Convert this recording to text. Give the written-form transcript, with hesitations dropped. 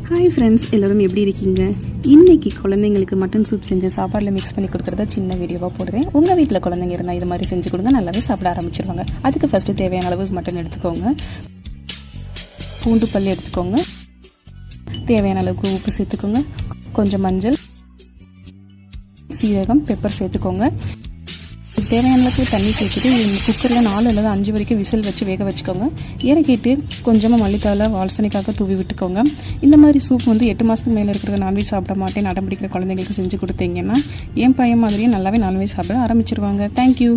Hi friends, எல்லோரும் எப்படி இருக்கீங்க? இன்றைக்கி குழந்தைங்களுக்கு மட்டன் சூப் செஞ்சு சாப்பாடில் மிக்ஸ் பண்ணி கொடுக்குறத சின்ன வீடியோவாக போடுறேன். உங்கள் வீட்டில் குழந்தைங்க இருந்தால் இது மாதிரி செஞ்சு கொடுங்க, நல்லாவே சாப்பிட ஆரம்பிச்சிருவாங்க. அதுக்கு ஃபஸ்ட்டு தேவையான அளவு மட்டன் எடுத்துக்கோங்க, பூண்டு பல் எடுத்துக்கோங்க, தேவையான அளவுக்கு உப்பு சேர்த்துக்கோங்க, கொஞ்சம் மஞ்சள், சீரகம், பெப்பர் சேர்த்துக்கோங்க. தேவையான அளவுக்கு தண்ணி சேர்த்துட்டு குக்கரில் 4 அல்லது 5 வரைக்கும் விசில் வச்சு வேக வச்சுக்கோங்க. இறக்கிட்டு கொஞ்சமாக மல்லித்தழை வாசனைக்காக தூவி விட்டுக்கோங்க. இந்த மாதிரி சூப் 8 மாதத்துக்கு மேலே இருக்கிற நான்வெஜ் சாப்பிட மாட்டேன் அடம் பிடிக்கிற குழந்தைங்களுக்கு செஞ்சு கொடுத்தீங்கன்னா என் பையன் மாதிரியே நல்லாவே நான்வெஜ் சாப்பிட ஆரம்பிச்சிருவாங்க. தேங்க்யூ.